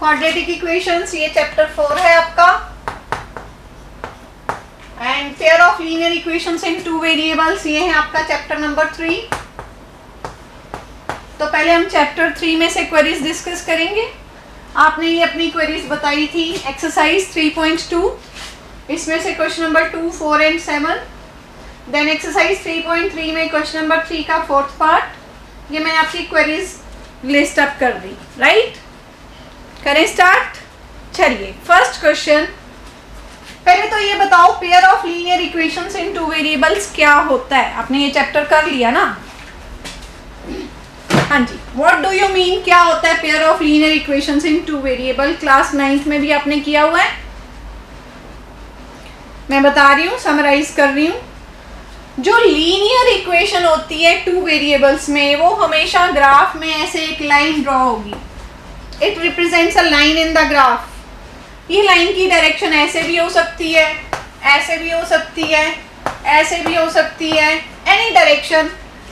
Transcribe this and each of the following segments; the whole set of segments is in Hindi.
क्वाड्रेटिक इक्वेशंस, ये चैप्टर 4 है आपका। And pair of linear equations in two variables, ये है आपका चैप्टर नंबर 3। तो पहले हम चैप्टर 3 में से क्वेरीज डिस्कस करेंगे। आपने ये अपनी क्वेरीज बताई थी एक्सरसाइज 3.2, इसमें से question number 2, 4 and 7। Then exercise 3.3 में क्वेश्चन नंबर 3 का 4th पार्ट। ये मैंने आपकी क्वेरीज लिस्ट अप कर दी, राइट। करें स्टार्ट। चलिए फर्स्ट क्वेश्चन, पहले तो ये बताओ pair of linear equations in two variables क्या होता है। आपने ये चैप्टर कर लिया ना। हाँ जी, व्हाट डू यू मीन, क्या होता है pair of linear equations in two variable. Class 9th में भी आपने किया हुआ है। मैं बता रही हूँ, समराइज कर रही हूँ। जो लीनियर इक्वेशन होती है टू वेरिएबल्स में, वो हमेशा ग्राफ में ऐसे एक लाइन ड्रॉ होगी। It represents a line in the graph. ये लाइन की डायरेक्शन ऐसे भी हो सकती है, ऐसे भी हो सकती है, ऐसे भी हो सकती है, एनी डायरेक्शन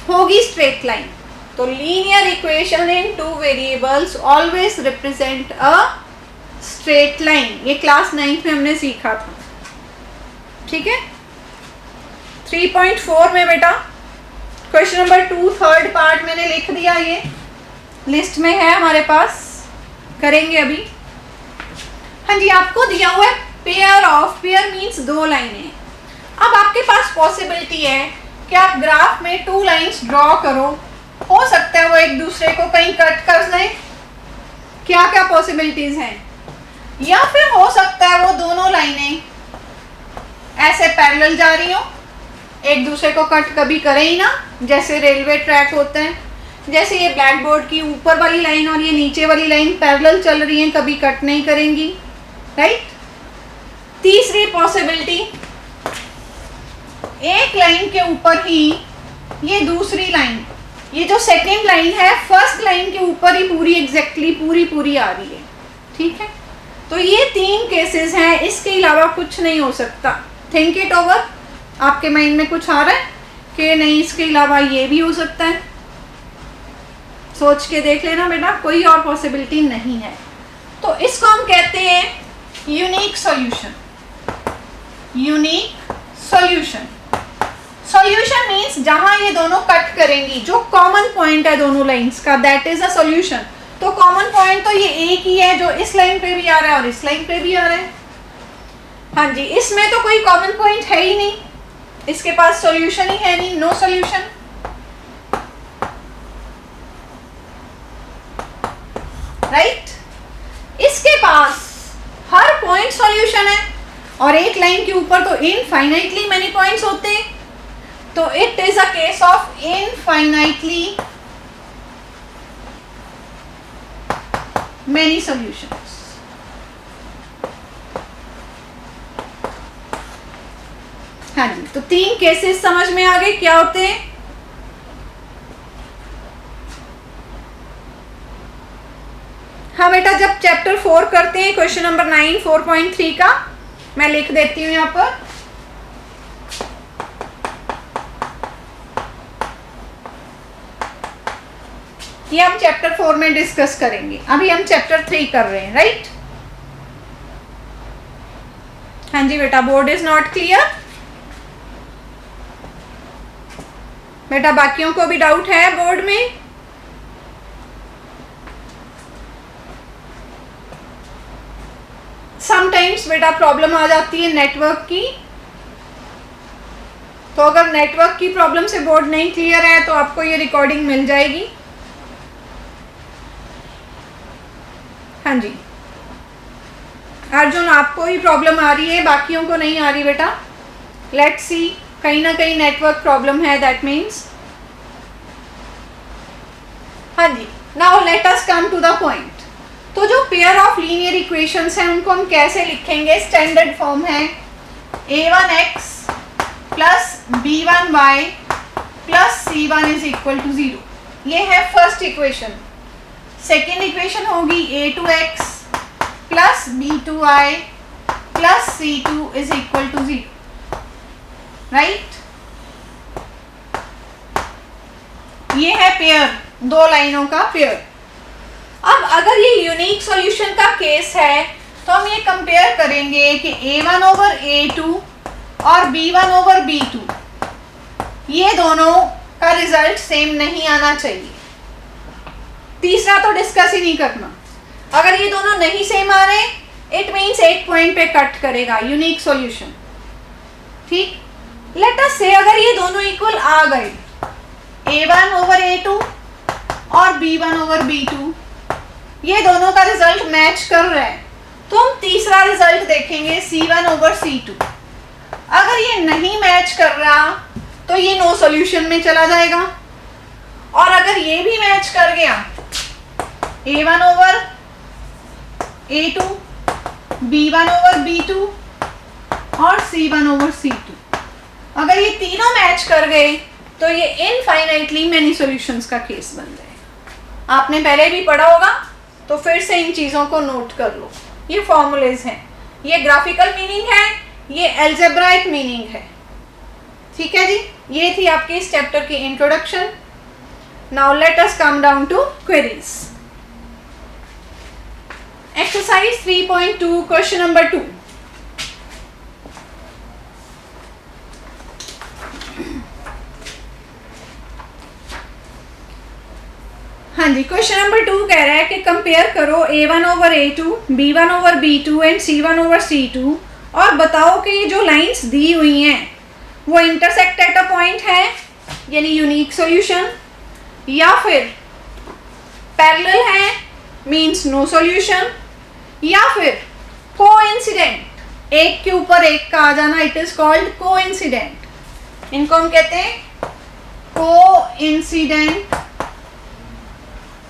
होगी स्ट्रेट लाइन। तो linear equation in two variables always represent a straight line. ये क्लास 9th में हमने सीखा था, ठीक है। 3.4 में बेटा क्वेश्चन नंबर 2 3rd पार्ट मैंने लिख दिया, ये लिस्ट में है हमारे पास, करेंगे अभी। हाँ जी, आपको दिया हुआ है पेयर ऑफ, पेयर मीन्स दो लाइनें। अब आपके पास पॉसिबिलिटी है कि आप ग्राफ में 2 लाइंस ड्रॉ करो। हो सकता है वो एक दूसरे को कहीं कट कर दें, क्या क्या पॉसिबिलिटीज हैं। या फिर हो सकता है वो दोनों लाइनें ऐसे पैरेलल जा रही हो, एक दूसरे को कट कभी करे ही ना, जैसे रेलवे ट्रैक होते हैं। जैसे ये ब्लैक बोर्ड की ऊपर वाली लाइन और ये नीचे वाली लाइन पैरेलल चल रही हैं, कभी कट नहीं करेंगी, राइट। तीसरी पॉसिबिलिटी, एक लाइन के ऊपर ही ये दूसरी लाइन, ये जो सेकेंड लाइन है फर्स्ट लाइन के ऊपर ही पूरी एग्जैक्टली पूरी आ रही है, ठीक है। तो ये 3 केसेस हैं, इसके अलावा कुछ नहीं हो सकता। Think it over. आपके माइंड में कुछ आ रहा है कि नहीं इसके अलावा ये भी हो सकता है, सोच के देख लेना बेटा, कोई और पॉसिबिलिटी नहीं है। तो इसको हम कहते हैं unique solution. Unique solution, solution means जहां ये दोनों कट करेंगी, जो कॉमन पॉइंट है दोनों लाइंस का, दैट इज अ सॉल्यूशन। तो कॉमन पॉइंट तो ये एक ही है जो इस लाइन पे भी आ रहा है और इस लाइन पे भी आ रहा है। हाँ जी, इसमें तो कोई कॉमन पॉइंट है ही नहीं, इसके पास सॉल्यूशन ही है नहीं, नो सॉल्यूशन। राइट, इसके पास हर पॉइंट सॉल्यूशन है और एक लाइन के ऊपर तो इनफाइनाइटली मेनी पॉइंट्स होते हैं। तो it is a case of infinitely many solutions. हाँ जी, तो 3 केसेस समझ में आ गए क्या होते हैं। हाँ बेटा, जब चैप्टर 4 करते हैं, क्वेश्चन नंबर 9 4.3 का मैं लिख देती हूँ यहाँ पर। ये हम चैप्टर 4 में डिस्कस करेंगे, अभी हम चैप्टर 3 कर रहे हैं, राइट। हाँ जी बेटा, बोर्ड इज नॉट क्लियर। बेटा बाकियों को भी डाउट है बोर्ड में। समटाइम्स बेटा प्रॉब्लम आ जाती है नेटवर्क की, तो अगर नेटवर्क की प्रॉब्लम से बोर्ड नहीं क्लियर है तो आपको ये रिकॉर्डिंग मिल जाएगी। हाँ जी अर्जुन, आपको ही प्रॉब्लम आ रही है, बाकियों को नहीं आ रही बेटा। लेट्स सी, कहीं ना कहीं नेटवर्क प्रॉब्लम है, दैट मीन्स। हाँ जी, now let us come to the point. तो जो पेयर ऑफ लीनियर इक्वेशंस हैं उनको हम कैसे लिखेंगे। स्टैंडर्ड फॉर्म है a1x plus b1y plus c1 is equal to 0। ये है फर्स्ट इक्वेशन। सेकेंड इक्वेशन होगी a2x plus b2y plus c2 is equal to 0, right. ये है पेयर, दो लाइनों का पेयर। अब अगर ये यूनिक सॉल्यूशन का केस है तो हम ये कंपेयर करेंगे कि A1 ओवर A2 और B1 ओवर B2, ये दोनों का रिजल्ट सेम नहीं आना चाहिए। तीसरा तो डिस्कस ही नहीं करना। अगर ये दोनों नहीं सेम आ रहे, इट मीन्स एक पॉइंट पे कट करेगा यूनिक सॉल्यूशन। ठीक, लेट अस से अगर ये दोनों इक्वल आ गए, A1 ओवर A2 और B1 ओवर B2, ये दोनों का रिजल्ट मैच कर रहा है, तो हम तीसरा रिजल्ट देखेंगे C1 ओवर C2। अगर ये नहीं मैच कर रहा तो ये नो सॉल्यूशन में चला जाएगा, और अगर ये भी मैच कर गया, A1 over A2, B1 over B2 और C1 ओवर C2, अगर ये तीनों मैच कर गए तो ये इनफाइनाइटली मैनी सॉल्यूशंस का केस बन जाएगा। आपने पहले भी पढ़ा होगा, तो फिर से इन चीज़ों को नोट कर लो। ये फॉर्मूलेज हैं, ये ग्राफिकल मीनिंग है, ये एल्जेब्राइक मीनिंग है। ठीक है जी, ये थी आपकी इस चैप्टर की introduction. Now let us come down to queries. Exercise 3.2 question number 2। हाँ जी, क्वेश्चन नंबर 2 कह रहा है कि कंपेयर करो A1 over A2, B1 over B2 and C1 over C2, और बताओ कि ये जो लाइंस दी हुई हैं वो इंटरसेक्ट एट अ पॉइंट है, यानी यूनिक सॉल्यूशन, या फिर पैरेलल है, मींस नो सॉल्यूशन, या फिर कोइंसिडेंट, एक के ऊपर एक का आ जाना, इट इज कॉल्ड कोइंसिडेंट। इनको हम कहते हैं कोइंसिडेंट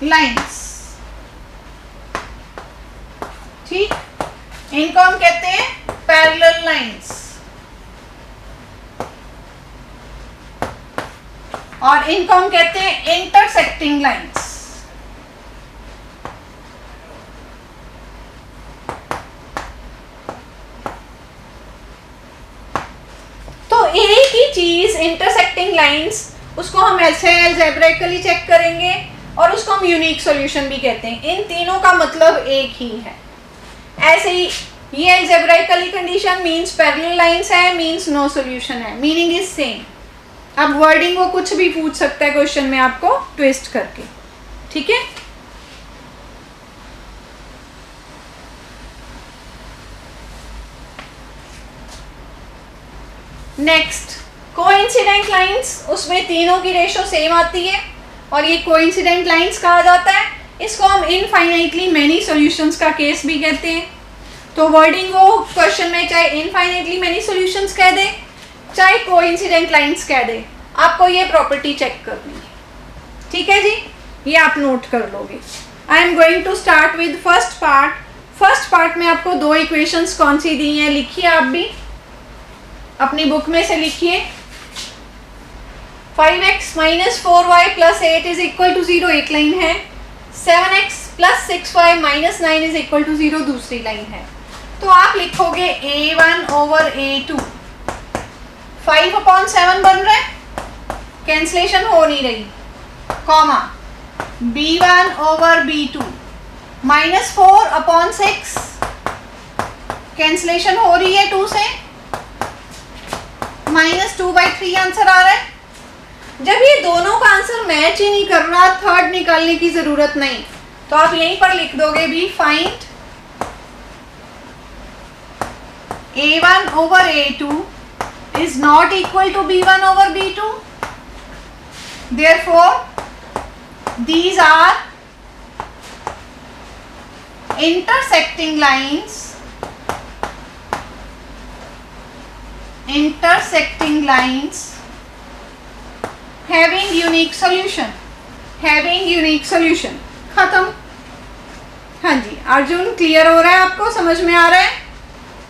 लाइंस। ठीक, इनको हम कहते हैं पैरेलल लाइंस, और इनको हम कहते हैं इंटरसेक्टिंग लाइंस। तो एक ही चीज इंटरसेक्टिंग लाइंस, उसको हम ऐसे अलजेब्राइकली चेक करेंगे, और उसको हम यूनिक सॉल्यूशन भी कहते हैं। इन तीनों का मतलब एक ही है। ऐसे ही ये अलजेब्राइकली कंडीशन मींस पैरेलल लाइंस है, मींस नो सॉल्यूशन है, मीनिंग इज सेम। अब वर्डिंग वो कुछ भी पूछ सकता है क्वेश्चन में आपको ट्विस्ट करके। ठीक है, नेक्स्ट कोइंसिडेंट लाइंस, उसमें तीनों की रेशो सेम आती है, और ये कोइंसिडेंट लाइंस कहा जाता है। इसको हम इनफाइनाइटली मैनी सॉल्यूशंस का केस भी कहते हैं। तो वर्डिंग वो क्वेश्चन में चाहे इनफाइनाइटली मैनी सॉल्यूशंस कह दे, चाहे कोइंसिडेंट लाइंस कह दे, आपको ये प्रॉपर्टी चेक करनी है। ठीक है जी, ये आप नोट कर लोगे। I am going to start with first part. First part में आपको दो इक्वेशंस कौन सी दी हैं, लिखिए, आप भी अपनी बुक में से लिखिए। 5x minus 4y plus 8 is equal to 0 एक लाइन है, 7x plus 6y minus 9 is equal to 0 दूसरी लाइन है। तो आप लिखोगे A1 ओवर A2, 5/7 बन रहा है, कैंसलेशन हो नहीं रही, comma B1 over B2 minus 4/6, cancellation हो रही है 2 से, -2/3 आंसर आ रहा है। जब ये दोनों का आंसर मैच ही नहीं कर रहा, थर्ड निकालने की जरूरत नहीं, तो आप यहीं पर लिख दोगे भी find A1 over A2 is not equal to B1 over B2. Therefore, these are intersecting lines. Intersecting lines having unique solution. Having unique solution. खत्म। हाँ जी, अर्जुन क्लियर हो रहा है, आपको समझ में आ रहा है?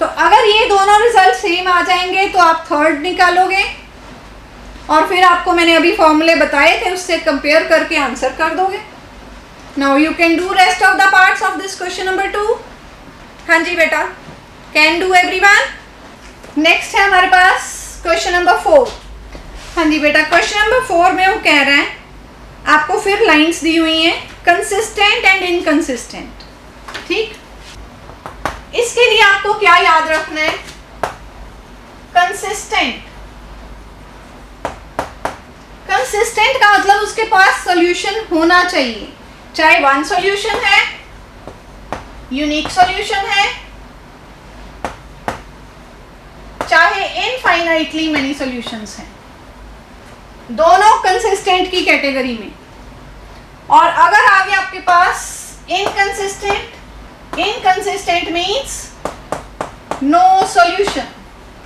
तो अगर ये दोनों रिजल्ट सेम आ जाएंगे तो आप थर्ड निकालोगे, और फिर आपको मैंने अभी फॉर्मूले बताए थे, उससे कंपेयर करके आंसर कर दोगे। Now you can do rest of the parts of this question number 2। हाँ जी बेटा, कैन डू एवरीवन। नेक्स्ट है हमारे पास क्वेश्चन नंबर 4। हाँ जी बेटा, क्वेश्चन नंबर 4 में वो कह रहा है आपको फिर लाइंस दी हुई हैं, कंसिस्टेंट एंड इनकंसिस्टेंट। ठीक, इसके लिए आपको क्या याद रखना है? कंसिस्टेंट, कंसिस्टेंट का मतलब उसके पास सॉल्यूशन होना चाहिए, चाहे वन सॉल्यूशन है, यूनिक सॉल्यूशन है, चाहे इनफाइनाइटली मेनी सॉल्यूशंस हैं, दोनों कंसिस्टेंट की कैटेगरी में। और अगर आ गया आपके पास inconsistent, inconsistent means no solution.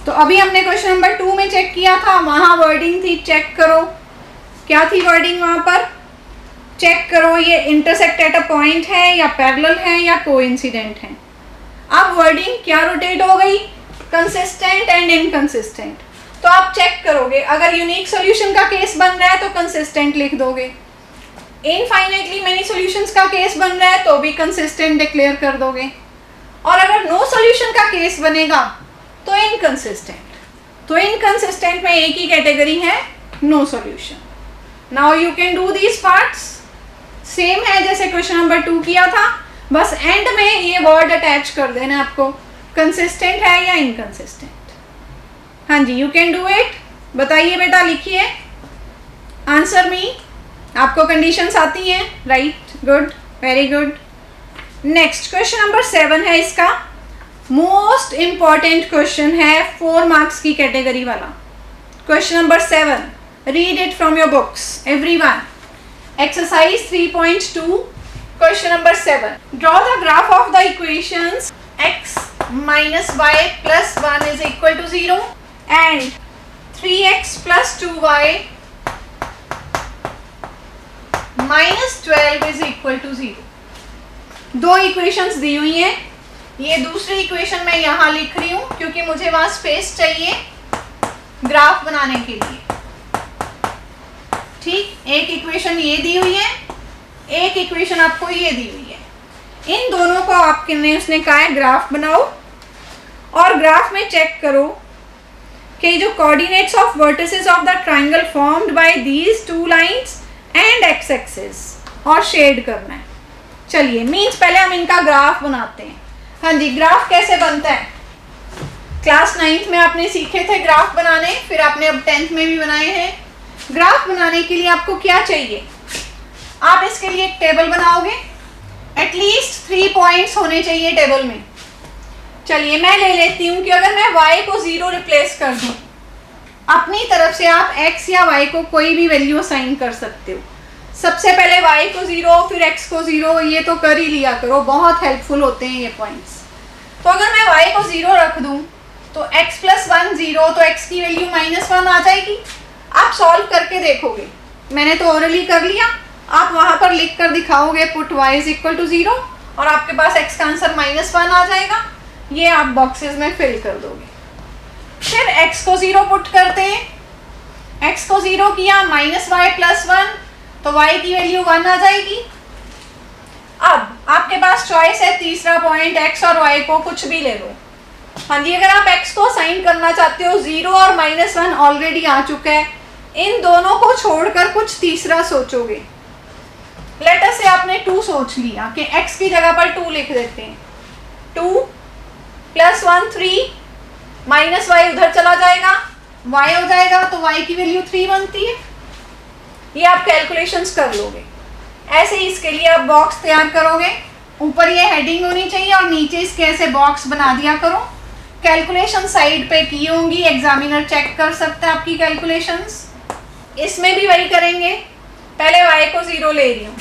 तो अभी हमने क्वेश्चन नंबर 2 में चेक किया था, वहां वर्डिंग थी, चेक करो क्या थी वर्डिंग वहां पर, चेक करो ये इंटरसेक्ट एट अ पॉइंट है या पैरेलल है या कोइंसिडेंट है। अब वर्डिंग क्या रोटेट हो गई? Consistent and inconsistent. तो आप चेक करोगे, अगर यूनिक सॉल्यूशन का केस बन रहा है तो कंसिस्टेंट लिख दोगे, इनफाइनाइटली मेनी सॉल्यूशंस का केस बन रहा है तो भी कंसिस्टेंट डिक्लेयर कर दोगे, और अगर नो सॉल्यूशन का केस बनेगा तो इनकंसिस्टेंट। तो इनकंसिस्टेंट में एक ही कैटेगरी है, no solution. Now you can do these parts, same है जैसे क्वेश्चन नंबर 2 किया था, बस एंड में ये वर्ड अटैच कर देना आपको, कंसिस्टेंट है या इनकंसिस्टेंट। हाँ जी, यू कैन डू इट। बताइए बेटा, लिखिए, आंसर मी। आपको कंडीशंस आती हैं, right, good, very good. Next question number 7 है, इसका मोस्ट इंपॉर्टेंट क्वेश्चन है, 4 मार्क्स की कैटेगरी वाला। Question number 7, read it from your books everyone. Exercise 3.2, question number 7. Draw the graph of the equations x minus y plus 1 is equal to 0 and 3x plus 2y minus 12 is equal to 0. दो इक्वेशंस दी हुई हैं, ये दूसरी इक्वेशन मैं यहाँ लिख रही हूँ क्योंकि मुझे वहाँ स्पेस चाहिए ग्राफ बनाने के लिए। ठीक, एक इक्वेशन ये दी हुई है, एक इक्वेशन आपको ये दी हुई है, इन दोनों को आपने उसने कहा है ग्राफ बनाओ, और ग्राफ में चेक करो कि जो coordinates of vertices of the triangle formed by these 2 lines and x axis, और शेड करना है। चलिए, मीन्स पहले हम इनका ग्राफ बनाते हैं। हाँ जी, ग्राफ कैसे बनता है? क्लास 9th में आपने सीखे थे ग्राफ बनाने, फिर आपने अब 10th में भी बनाए हैं। ग्राफ बनाने के लिए आपको क्या चाहिए? आप इसके लिए एक टेबल बनाओगे, एटलीस्ट 3 पॉइंट्स होने चाहिए टेबल में। चलिए, मैं ले लेती हूँ कि अगर मैं y को 0 रिप्लेस कर दूँ, अपनी तरफ से आप x या y को कोई भी वैल्यू असाइन कर सकते हो। सबसे पहले y को 0, फिर x को 0, ये तो कर ही लिया करो, बहुत हेल्पफुल होते हैं ये पॉइंट्स। तो अगर मैं y को 0 रख दूँ तो x प्लस 1 0, तो x की वैल्यू -1 आ जाएगी। आप सॉल्व करके देखोगे, मैंने तो ओरली कर लिया, आप वहाँ पर लिख कर दिखाओगे put y is equal to 0 और आपके पास x का आंसर -1 आ जाएगा। ये आप बॉक्सेस में फिल कर दोगे। फिर x को 0 पुट करते हैं, x को 0 किया, -y प्लस 1, तो y की वैल्यू 1 आ जाएगी। अब आपके पास चॉइस है, तीसरा पॉइंट x और y को कुछ भी ले लो। हाँ जी, अगर आप x को असाइन करना चाहते हो, 0 और -1 ऑलरेडी आ चुका है, इन दोनों को छोड़कर कुछ तीसरा सोचोगे। लेट अस से आपने 2 सोच लिया कि x की जगह पर 2 लिख देते हैं। 2 प्लस 1 3, -y उधर चला जाएगा, y हो जाएगा, तो y की वैल्यू 3 बनती है। ये आप कैलकुलेशंस कर लोगे। ऐसे ही इसके लिए आप बॉक्स तैयार करोगे, ऊपर ये हेडिंग होनी चाहिए और नीचे इसके ऐसे बॉक्स बना दिया करो। कैलकुलेशन साइड पे की होंगी, एग्जामिनर चेक कर सकता है आपकी कैलकुलेशंस। इसमें भी वही करेंगे, पहले y को 0 ले रही हूँ।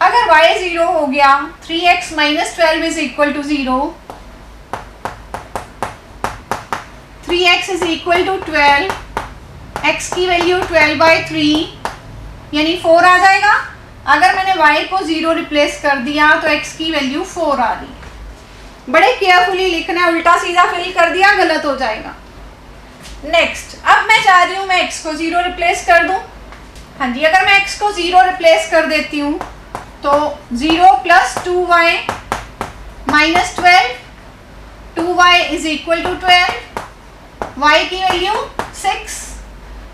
अगर y 0 हो गया, 3x - 12 is equal to 0, 3x is equal to 12, x की वैल्यू 12/3 यानी 4 आ जाएगा। अगर मैंने y को 0 रिप्लेस कर दिया तो x की वैल्यू 4 आ रही। बड़े केयरफुली लिखना है, उल्टा सीधा फिल कर दिया गलत हो जाएगा। नेक्स्ट, अब मैं चाह रही हूँ मैं x को 0 रिप्लेस कर दूँ। हाँ जी, अगर मैं x को 0 रिप्लेस कर देती हूँ तो 0 plus 2y minus 12, 2y is equal to 12, y की वैल्यू 6।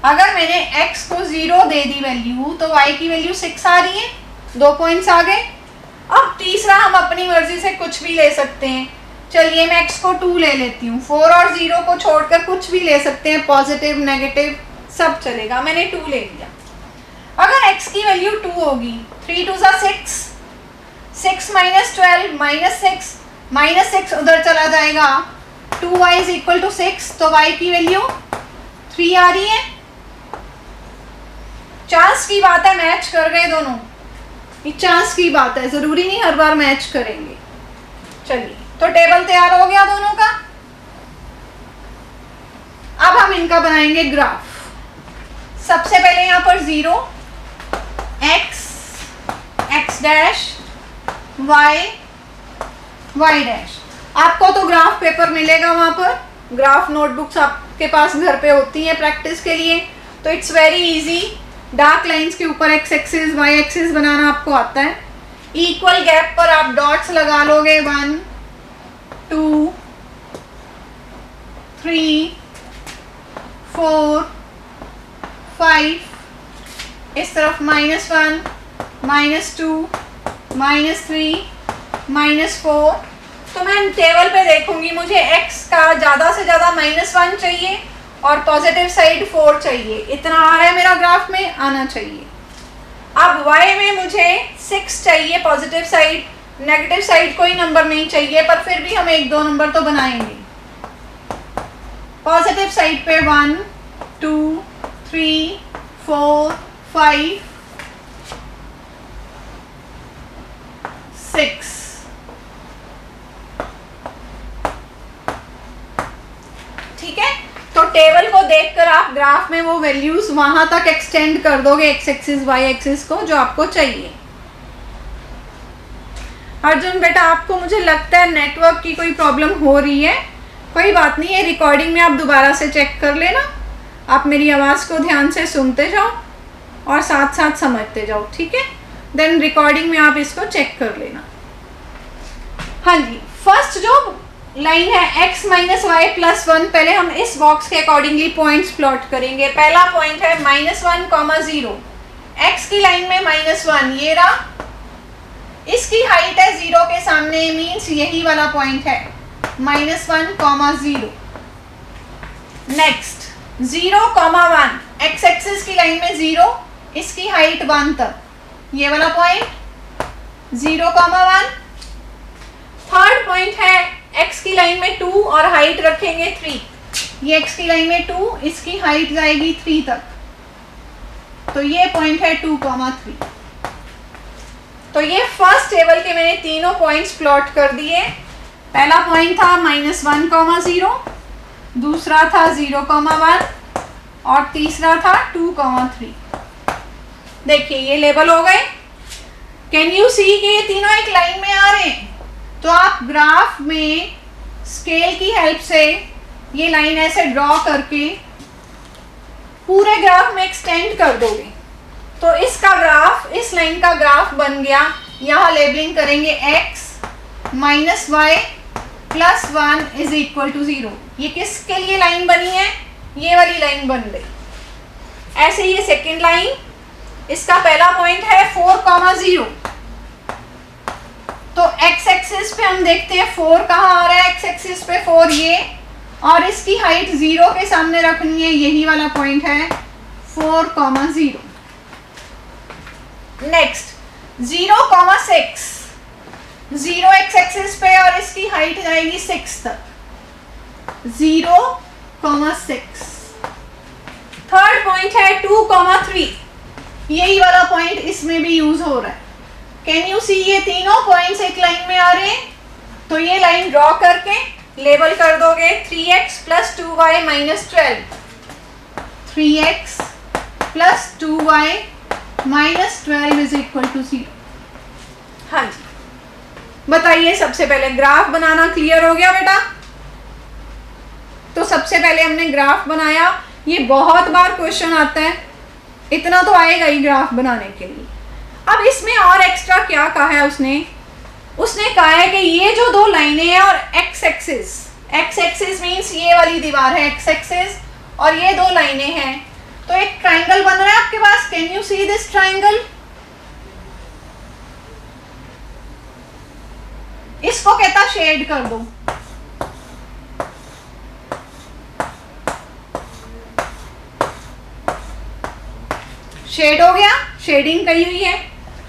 अगर मैंने x को 0 दे दी वैल्यू तो y की वैल्यू 6 आ रही है। 2 पॉइंट्स आ गए। अब तीसरा हम अपनी मर्जी से कुछ भी ले सकते हैं। चलिए मैं x को 2 ले लेती हूँ। 4 और 0 को छोड़कर कुछ भी ले सकते हैं, पॉजिटिव नेगेटिव सब चलेगा। मैंने 2 ले लिया। अगर x की वैल्यू 2 होगी, 3 2 6, 6 - 12 -6, -6 उधर चला जाएगा, 2y = 6, तो y की वैल्यू 3 आ रही है। चांस की बात है, मैच कर गए दोनों, ये चांस की बात है, जरूरी नहीं हर बार मैच करेंगे। चलिए तो टेबल तैयार हो गया दोनों का। अब हम इनका बनाएंगे ग्राफ। सबसे पहले यहाँ पर 0, x, x dash, y, y dash. आपको तो ग्राफ पेपर मिलेगा वहां पर, ग्राफ नोटबुक्स आपके पास घर पे होती हैं प्रैक्टिस के लिए, तो it's very easy. Dark lines के ऊपर x एक्सिस y एक्सिस बनाना आपको आता है। इक्वल गैप पर आप डॉट्स लगा लोगे, 1 2 3 4 5, इस तरफ -1 -2 -3 -4। तो मैं टेबल पे देखूंगी, मुझे x का ज़्यादा से ज़्यादा -1 चाहिए और पॉजिटिव साइड 4 चाहिए। इतना आ रहा है मेरा ग्राफ में, आना चाहिए। अब y में मुझे 6 चाहिए पॉजिटिव साइड, नेगेटिव साइड कोई नंबर नहीं चाहिए, पर फिर भी हम 1 2 नंबर तो बनाएंगे। पॉजिटिव साइड पे 1 2 3 4 5 6। ठीक है, तो टेबल को देखकर आप ग्राफ में वो वैल्यूज वहां तक एक्सटेंड कर दोगे, x एक्सिस y एक्सिस को, जो आपको चाहिए। अर्जुन बेटा, आपको मुझे लगता है नेटवर्क की कोई प्रॉब्लम हो रही है। कोई बात नहीं है, रिकॉर्डिंग में आप दोबारा से चेक कर लेना। आप मेरी आवाज़ को ध्यान से सुनते जाओ और साथ साथ समझते जाओ, ठीक है। देन रिकॉर्डिंग में आप इसको चेक कर लेना। हाँ जी, फर्स्ट जो लाइन है x - y + 1, पहले हम इस बॉक्स के अकॉर्डिंगली पॉइंट्स प्लॉट करेंगे। पहला पॉइंट है -1, 0, x की लाइन में -1, ये रहा। इसकी हाइट है 0 के सामने, मीन्स यही वाला पॉइंट है -1, 0। नेक्स्ट 0, 1, x एक्सिस की लाइन में 0, इसकी हाइट 1 तक, ये वाला पॉइंट 0, 1। थर्ड पॉइंट है x की लाइन में 2 और हाइट रखेंगे 3, ये x की लाइन में 2, इसकी हाइट जाएगी 3 तक, तो ये पॉइंट है 2, 3। तो ये फर्स्ट टेबल के मैंने तीनों पॉइंट्स प्लॉट कर दिए। पहला पॉइंट था -1, 0, दूसरा था 0, 1 और तीसरा था 2, 3। देखिए ये लेबल हो गए। कैन यू सी कि ये तीनों एक लाइन में आ रहे हैं? तो आप ग्राफ में स्केल की हेल्प से ये लाइन ऐसे ड्रॉ करके पूरे ग्राफ में एक्सटेंड कर दोगे, तो इसका ग्राफ, इस लाइन का ग्राफ बन गया। यहाँ लेबलिंग करेंगे x - y + 1 = 0। ये किसके लिए लाइन बनी है? ये वाली लाइन बन गई। ऐसे ही ये सेकेंड लाइन, इसका पहला पॉइंट है 4, 0। तो x एक्सिस पे हम देखते हैं 4 कहाँ आ रहा है, x एक्सिस पे 4 ये, और इसकी हाइट 0 के सामने रखनी है, यही वाला पॉइंट है 4, 0। नेक्स्ट 0, 6, 0 x एक्सिस पे और इसकी हाइट जाएगी 6 तक, 0, 6। थर्ड पॉइंट है 2, 3, यही वाला पॉइंट इसमें भी यूज हो रहा है। कैन यू सी ये तीनों पॉइंट्स एक लाइन में आ रहे हैं? तो ये लाइन ड्रॉ करके लेबल कर दोगे 3x + 2y - 12, 3x + 2y - 12 = 0। हाँ जी, बताइए सबसे पहले ग्राफ बनाना क्लियर हो गया बेटा? तो सबसे पहले हमने ग्राफ बनाया। ये बहुत बार क्वेश्चन आता है, इतना तो आएगा ही ग्राफ बनाने के लिए। अब इसमें और एक्स्ट्रा क्या कहा है उसने कहा है कि ये जो दो लाइनें हैं और x एक्सिस मीन्स ये वाली दीवार है x एक्सिस, और ये दो लाइनें हैं, तो एक ट्राइंगल बन रहा है आपके पास। Can you see this triangle? इसको कहता शेड कर दो, शेड हो गया, शेडिंग कही हुई है।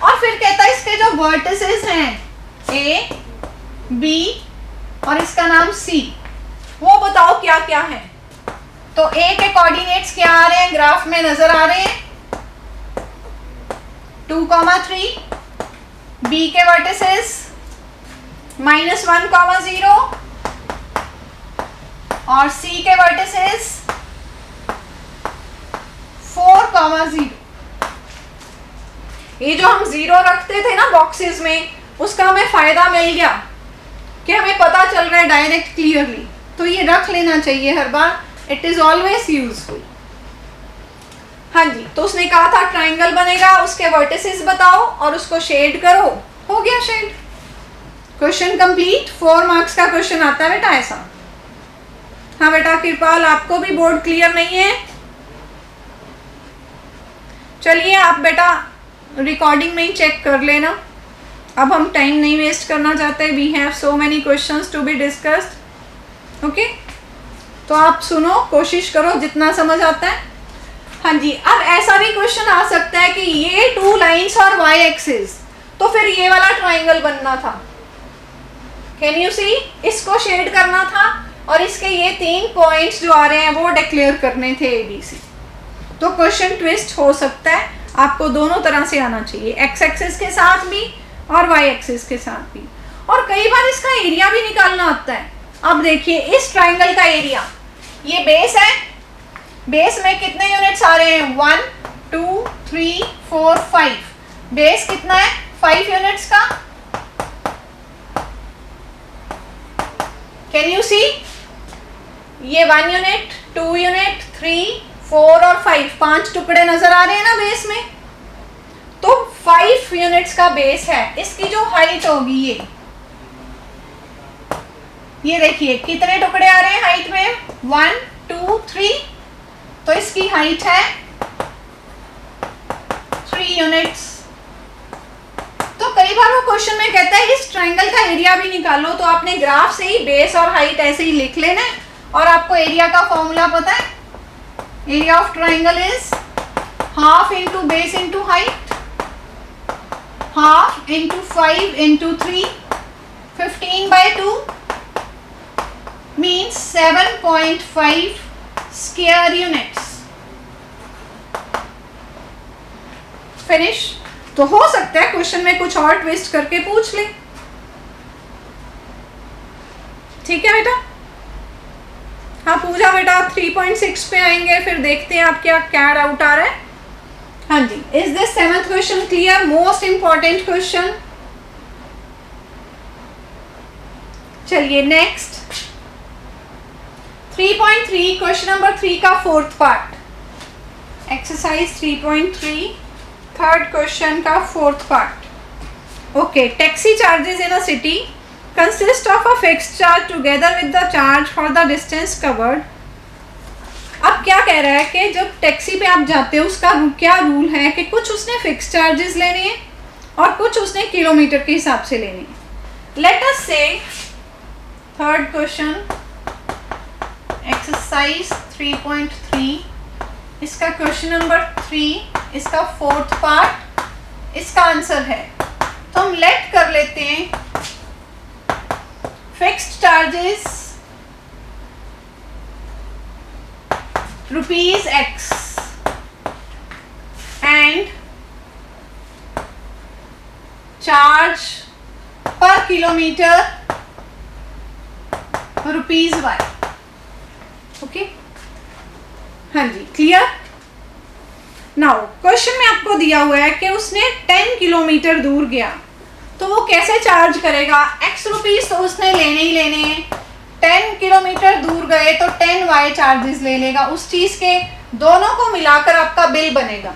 और फिर कहता इसके जो वर्टिसेस हैं ए बी और इसका नाम सी, वो बताओ क्या क्या है। तो ए के कोऑर्डिनेट्स क्या आ रहे हैं, ग्राफ में नजर आ रहे हैं 2,3, बी के वर्टिसेस -1,0 और सी के वर्टिसेस 4,0। ये जो हम 0 रखते थे ना बॉक्सेस में, उसका हमें फायदा मिल गया कि हमें पता चल रहा है डायरेक्ट क्लियरली, तो ये रख लेना चाहिए हर बार, इट इज ऑलवेज यूजफुल। हाँ जी, तो उसने कहा था ट्राइंगल बनेगा, उसके वर्टिसेस बताओ और उसको शेड करो, हो गया शेड। Question complete. 4 मार्क्स का क्वेश्चन आता है बेटा ऐसा। हाँ बेटा कृपाल, आपको भी बोर्ड क्लियर नहीं है? चलिए आप बेटा रिकॉर्डिंग में ही चेक कर लेना, अब हम टाइम नहीं वेस्ट करना चाहते, we have so many questions to be discussed. Okay, तो आप सुनो, कोशिश करो जितना समझ आता है। हाँ जी, अब ऐसा भी क्वेश्चन आ सकता है कि ये 2 लाइंस और वाई एक्सिस, तो फिर ये वाला ट्राइंगल बनना था, कैन यू सी, इसको शेड करना था और इसके ये 3 पॉइंट्स जो आ रहे हैं वो डिक्लेयर करने थे ABC। तो क्वेश्चन ट्विस्ट हो सकता है, आपको दोनों तरह से आना चाहिए, एक्स एक्सिस के साथ भी और वाई एक्सिस के साथ भी, और कई बार इसका एरिया भी निकालना आता है। अब देखिए इस ट्राइंगल का एरिया, ये बेस है, बेस में कितने यूनिट्स आ रहे हैं 1 2 3 4 5, बेस कितना है 5 यूनिट्स का, कैन यू सी, ये 1 यूनिट 2 यूनिट 3 4 और 5, 5 टुकड़े नजर आ रहे हैं ना बेस में, तो 5 यूनिट्स का बेस है। इसकी जो हाइट होगी ये देखिए कितने टुकड़े आ रहे हैं हाइट में 1 2 3, तो इसकी हाइट है 3 यूनिट्स। तो कई बार वो क्वेश्चन में कहता है इस ट्राइंगल का एरिया भी निकालो, तो आपने ग्राफ से ही बेस और हाइट ऐसे ही लिख लेना है, और आपको एरिया का फॉर्मूला पता है, area of triangle is half into base into height, half into 5 into 3, 15/2 means 7.5 square units। Finish. तो हो सकता है क्वेश्चन में कुछ और ट्विस्ट करके पूछ ले, ठीक है बेटा। हाँ पूजा बेटा, 3.6 पे आएंगे, फिर देखते हैं आप क्या डाउट आ रहा है। हाँ जी, is this 7th question clear, most important question. चलिए नेक्स्ट 3.3, क्वेश्चन नंबर 3 का 4th part, exercise 3.3 third question का 4th part. Okay, taxi charges in a city consist of a fixed charge together with the charge for the distance covered. अब क्या कह रहा है कि जब टैक्सी पे आप जाते हो उसका क्या रूल है कि कुछ उसने फिक्स्ड चार्जेस लेने हैं और कुछ उसने किलोमीटर के हिसाब से लेने हैं। लेट अस से थर्ड क्वेश्चन एक्सरसाइज 3.3, इसका क्वेश्चन नंबर 3, इसका 4th पार्ट, इसका आंसर है। तो हम लेट कर लेते हैं fixed charges ₹X and charge पर किलोमीटर ₹Y। ओके, हाँ जी क्लियर। नाउ क्वेश्चन में आपको दिया हुआ है कि उसने 10 किलोमीटर दूर गया, तो वो कैसे चार्ज करेगा, X रुपीस तो उसने लेने ही लेने हैं, 10 किलोमीटर दूर गए तो 10Y चार्जेस ले लेगा उस चीज के, दोनों को मिलाकर आपका बिल बनेगा।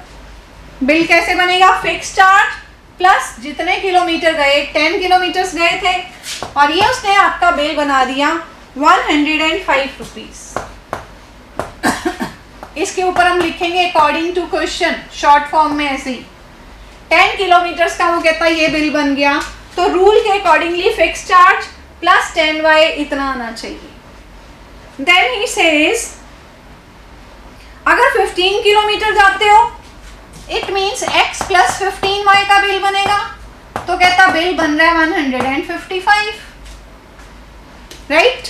बिल कैसे बनेगा, फिक्स चार्ज प्लस जितने किलोमीटर गए, 10 किलोमीटर गए थे, और ये उसने आपका बिल बना दिया 105 रुपीज। इसके ऊपर हम लिखेंगे according to question, short form में ऐसे ही 10 किलोमीटर का वो कहता है ये बिल बन गया, तो रूल के accordingly fix charge plus 10y इतना आना चाहिए। देन ही सेज अगर 15 किलोमीटर जाते हो it means x plus 15y का बिल बनेगा। तो कहता बिल बन रहा है 155, राइट?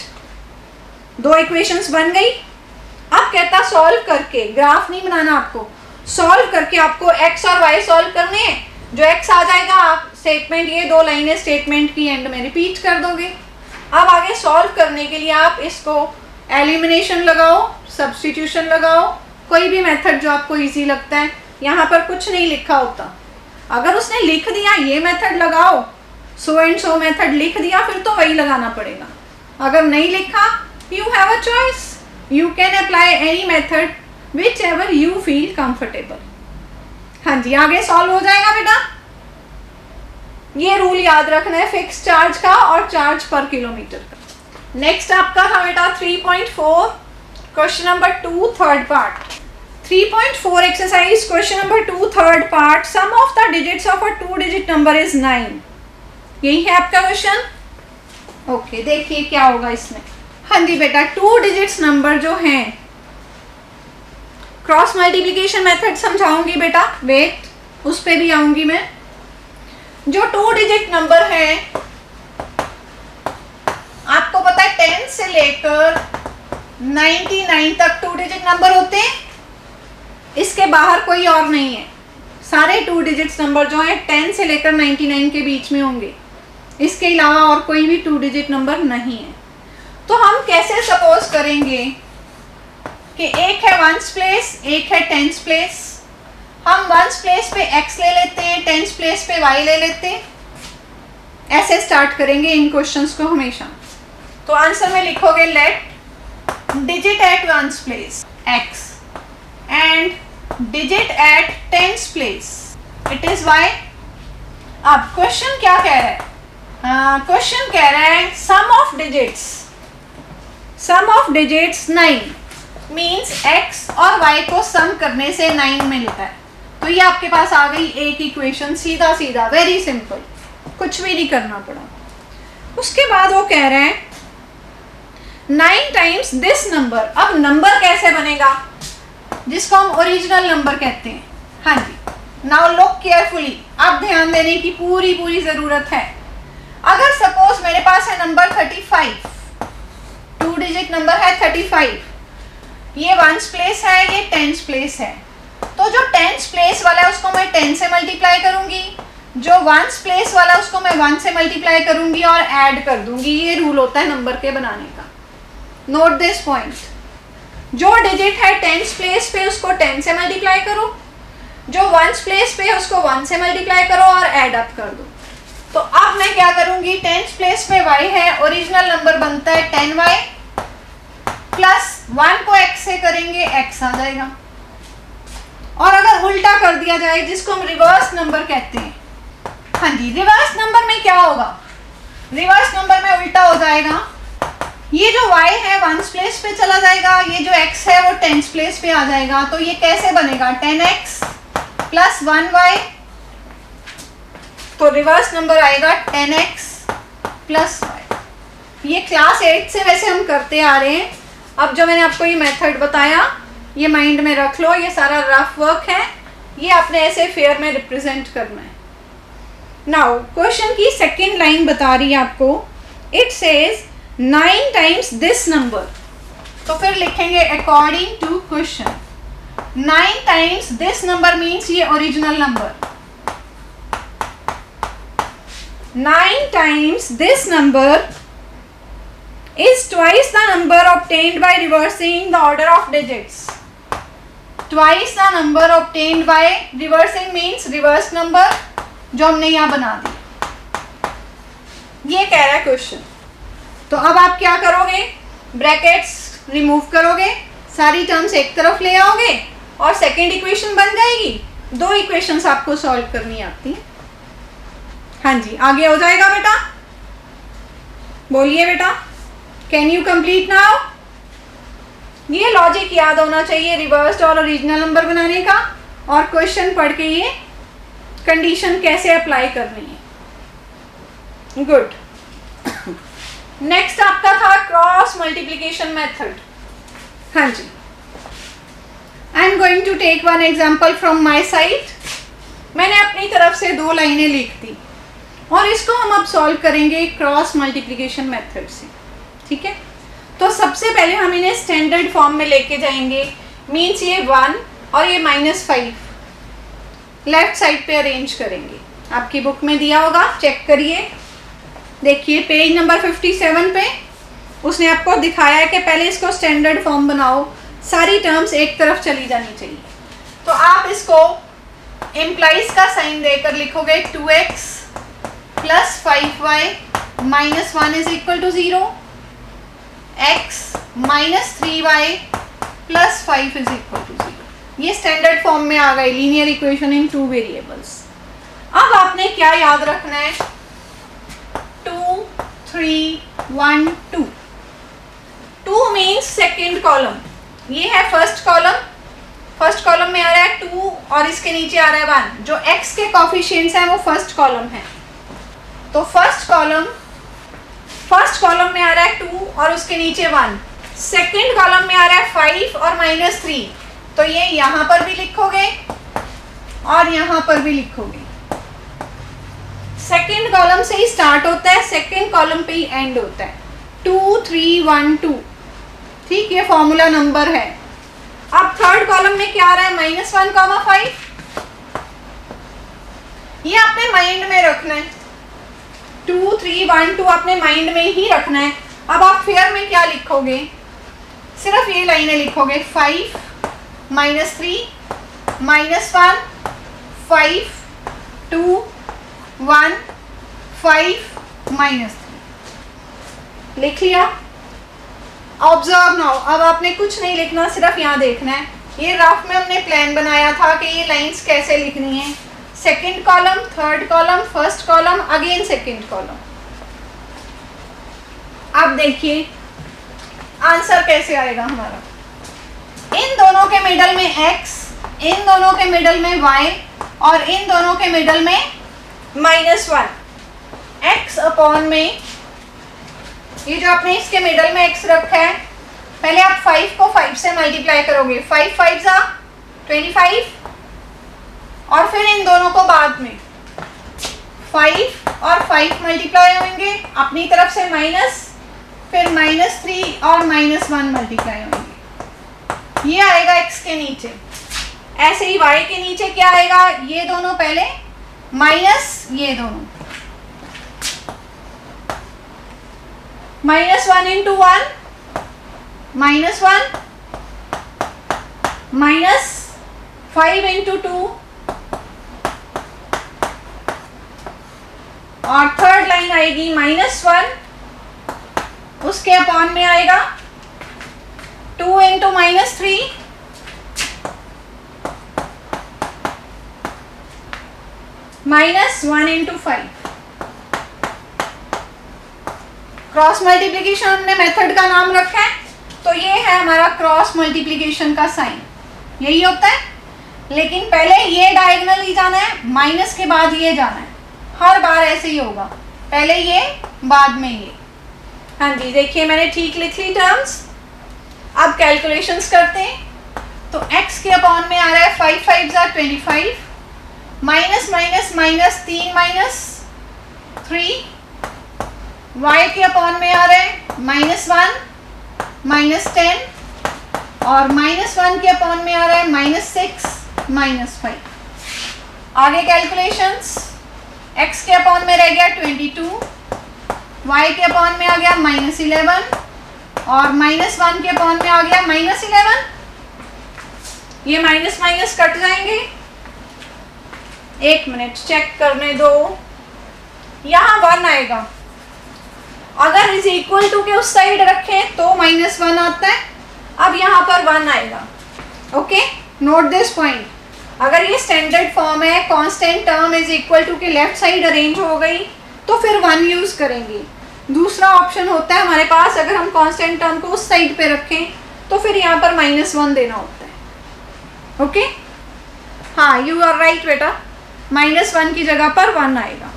दो इक्वेशंस बन गई। अब कहता सॉल्व करके, ग्राफ नहीं बनाना आपको, सॉल्व करके आपको x और y सॉल्व करने हैं। जो x आ जाएगा आप स्टेटमेंट, ये दो लाइनें स्टेटमेंट की एंड में रिपीट कर दोगे। अब आगे सॉल्व करने के लिए आप इसको एलिमिनेशन लगाओ, सब्स्टिट्यूशन लगाओ, कोई भी मेथड जो आपको इजी लगता है। यहाँ पर कुछ नहीं लिखा होता। अगर उसने लिख दिया ये मेथड लगाओ, सो एंड सो मेथड लिख दिया, फिर तो वही लगाना पड़ेगा। अगर नहीं लिखा, you have a choice, you can apply any method which ever you feel comfortable. हाँ जी, आगे सॉल्व हो जाएगा बेटा। ये रूल याद रखना है फिक्स चार्ज का और चार्ज पर किलोमीटर का। नेक्स्ट आपका था बेटा 3.4 question number 2 third part. 3.4 exercise question number 2 third part. Sum of the digits of a 2 digit number is 9। यही है आपका क्वेश्चन। ओके, देखिए क्या होगा इसमें। हाँ जी बेटा, 2 डिजिट्स नंबर जो हैं, क्रॉस मल्टीप्लिकेशन मेथड समझाऊंगी बेटा, वेट उस पे भी आऊंगी मैं। जो 2 डिजिट नंबर है, आपको पता है 10 से लेकर 99 तक 2 डिजिट नंबर होते हैं। इसके बाहर कोई और नहीं है। सारे 2 डिजिट्स नंबर जो है 10 से लेकर 99 के बीच में होंगे। इसके अलावा और कोई भी 2 डिजिट नंबर नहीं है। तो हम कैसे सपोज करेंगे कि एक है वंस प्लेस, एक है टेंस प्लेस। हम वंस प्लेस पे x ले लेते हैं, टेंस प्लेस पे y ले लेते हैं। ऐसे स्टार्ट करेंगे इन क्वेश्चंस को हमेशा। तो आंसर में लिखोगे let digit at ones place x and digit at tens place it is y। अब क्वेश्चन क्या कह रहा है? क्वेश्चन कह रहा है sum of digits 9 means x और y को सम करने से 9 मिलता है। तो ये आपके पास आ गई एक इक्वेशन, सीधा सीधा, वेरी सिंपल, कुछ भी नहीं करना पड़ा। उसके बाद वो कह रहे हैं 9 टाइम्स दिस नंबर। अब नंबर कैसे बनेगा? जिसको हम ओरिजिनल नंबर कहते हैं। हाँ जी, नाउ लुक केयरफुली, अब ध्यान देने की पूरी जरूरत है। अगर सपोज मेरे पास है नंबर 35, 2 डिजिट नंबर है 35, ये वंस प्लेस है, ये टेंस प्लेस है। तो जो टेंस प्लेस वाला है उसको मैं 10 से मल्टीप्लाई करूंगी, जो वंस प्लेस वाला है उसको मैं 1 से मल्टीप्लाई करूंगी और ऐड कर दूंगी। ये रूल होता है नंबर के बनाने का। Note this point. जो डिजिट है टेंस प्लेस पे उसको 10 से मल्टीप्लाई करो, जो वंस प्लेस पे उसको 1 से मल्टीप्लाई करो और ऐड अप कर दो। तो अब मैं क्या करूंगी, टेंस प्लेस पे y है, ओरिजिनल नंबर बनता है 10y, प्लस 1 को x से करेंगे, x आ जाएगा। और अगर उल्टा कर दिया जाए, जिसको हम रिवर्स नंबर कहते हैं। हाँ जी, रिवर्स नंबर में क्या होगा? रिवर्स नंबर में उल्टा हो जाएगा। ये जो y है वंस प्लेस पे चला जाएगा, ये जो x है वो टेंस प्लेस पे आ जाएगा। तो ये कैसे बनेगा? 10x plus 1y। तो रिवर्स नंबर आएगा 10x प्लस y। ये क्लास 8 से वैसे हम करते आ रहे हैं। अब जो मैंने आपको ये मेथड बताया, ये माइंड में रख लो। ये सारा रफ वर्क है, ये आपने ऐसे फेयर में रिप्रेजेंट करना है। नाउ क्वेश्चन की सेकेंड लाइन बता रही है आपको, it says 9 times this number. तो फिर लिखेंगे according to question. 9 times this number means ये original number. 9 times this number is twice the number obtained by reversing the order of digits. Twice the number obtained by reversing means reverse number, जो हमने यहाँ बना दी। ये कह रहा है क्वेश्चन। तो अब आप क्या करोगे? ब्रैकेट्स रिमूव करोगे, सारी टर्म्स एक तरफ ले आओगे और सेकेंड इक्वेशन बन जाएगी। 2 इक्वेशंस आपको सॉल्व करनी आती हैं। हाँ जी, आगे हो जाएगा बेटा, बोलिए बेटा, कैन यू कंप्लीट नाउ? ये लॉजिक याद होना चाहिए रिवर्स्ड और ओरिजिनल नंबर बनाने का, और क्वेश्चन पढ़ के ये कंडीशन कैसे अप्लाई करनी है। गुड। नेक्स्ट आपका था क्रॉस मल्टीप्लीकेशन मेथड। हाँ जी, I am going to take one example from my side. मैंने अपनी तरफ से 2 लाइनें लिख दी और इसको हम अब सॉल्व करेंगे क्रॉस मल्टीप्लिकेशन मेथड से। ठीक है, तो सबसे पहले हम इन्हें स्टैंडर्ड फॉर्म में लेके जाएंगे। मीन्स ये 1 और ये -5 लेफ्ट साइड पे अरेंज करेंगे। आपकी बुक में दिया होगा, चेक करिए। देखिए पेज नंबर 57 पे उसने आपको दिखाया है कि पहले इसको स्टैंडर्ड फॉर्म बनाओ, सारी टर्म्स एक तरफ चली जानी चाहिए। तो आप इसको इम्प्लाइज का साइन देकर लिखोगे 2x + 5y - 1 = 0, x - 3y + 5 = 0। ये स्टैंडर्ड फॉर्म में आ गई, लीनियर इक्वेशन इन 2 वेरिएबल्स। अब आपने क्या याद रखना है? 2 3 1 2। 2 मीन्स सेकेंड कॉलम, ये है फर्स्ट कॉलम। फर्स्ट कॉलम में आ रहा है 2 और इसके नीचे आ रहा है 1। जो x के कोफिशिएंट्स हैं वो फर्स्ट कॉलम है। तो फर्स्ट कॉलम में आ रहा है 2 और उसके नीचे 1। सेकेंड कॉलम में आ रहा है 5 और -3। तो ये यहाँ पर भी लिखोगे और यहाँ पर भी लिखोगे। सेकेंड कॉलम से ही स्टार्ट होता है, सेकेंड कॉलम पे ही एंड होता है। 2 3 1 2। ठीक, ये फॉर्मूला नंबर है। अब थर्ड कॉलम में क्या आ रहा है? -1, 5। ये आपने माइंड में रखना है। 2 3 1 2 आपने माइंड में ही रखना है। अब आप फेयर में क्या लिखोगे? सिर्फ ये लाइनें लिखोगे, 5 -3 -1 5 2 1 5 -3 लिख लिया। Observe now. अब आपने कुछ नहीं लिखना, सिर्फ यहाँ देखना है। ये रफ में हमने प्लान बनाया था कि ये लाइंस कैसे लिखनी है। Second column, third column, first column, again second column. अब देखिए आंसर कैसे आएगा हमारा। इन दोनों के मिडल में x, इन दोनों के मिडल में y और इन दोनों के मिडल में -1। x अपॉन में ये जो आपने इसके मिडल में x रखा है, पहले आप 5 को 5 से मल्टीप्लाई करोगे। 5 5 25 और फिर इन दोनों को बाद में 5 और 5 मल्टीप्लाई होंगे अपनी तरफ से माइनस, फिर -3 और -1 मल्टीप्लाई होंगे। ये आएगा x के नीचे। ऐसे ही y के नीचे क्या आएगा? ये दोनों पहले माइनस ये दोनों, -1 × 1 -1 -5 × 2 और थर्ड लाइन आएगी -1, उसके अपॉन में आएगा 2 × -3 -1 × 5। क्रॉस मल्टीप्लिकेशन हमने मेथड का नाम रखा है, तो ये है हमारा क्रॉस मल्टीप्लिकेशन का साइन, यही होता है। लेकिन पहले ये डायगोनल ही जाना है, माइनस के बाद ये जाना है। हर बार ऐसे ही होगा, पहले ये बाद में ये। हाँ जी, देखिए मैंने ठीक लिख ली टर्म्स। अब कैलकुलेशंस करते हैं। तो x के अपॉन में आ रहा है 5 5 25, माइनस माइनस माइनस 3 -3, y के अपॉन में आ रहा है -1 -10 और -1 के अपॉन में आ रहा है -6 -5। आगे कैलकुलेशंस, x के अपॉन में रह गया 22, y के अपॉन में आ गया -11 और -1 के अपॉन में आ गया -11। ये माइनस माइनस कट जाएंगे। एक मिनट चेक करने दो, यहाँ 1 आएगा। अगर इज इक्वल टू के उस साइड रखें तो -1 आता है। अब यहाँ पर 1 आएगा। Okay, note this point. अगर ये स्टैंडर्ड फॉर्म है, constant term is equal to के लेफ्ट साइड अरेंज हो गई तो फिर 1 यूज करेंगे। दूसरा ऑप्शन होता है हमारे पास, अगर हम कांस्टेंट टर्म को उस साइड पे रखें तो फिर यहाँ पर -1 देना होता है। ओके, हाँ यू आर राइट बेटा, -1 की जगह पर 1 आएगा।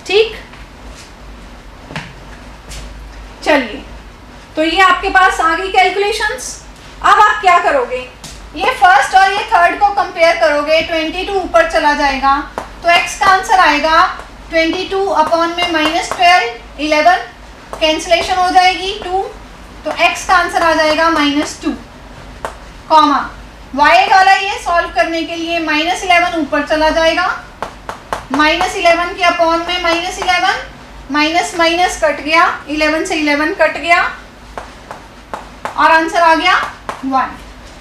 ठीक, चलिए, तो ये आपके पास आ गई कैलकुलेशंस। अब आप क्या करोगे, ये फर्स्ट और ये थर्ड को कंपेयर करोगे, 22 ऊपर चला जाएगा तो x का आंसर आएगा 22 अपॉन में -12, 11 कैंसिलेशन हो जाएगी 2, तो x का आंसर आ जाएगा -2, कॉमा y वाला ये सॉल्व करने के लिए -11 ऊपर चला जाएगा, -11 के अपॉन में -11, माइनस माइनस कट गया, 11 से 11 कट गया और आंसर आ गया 1।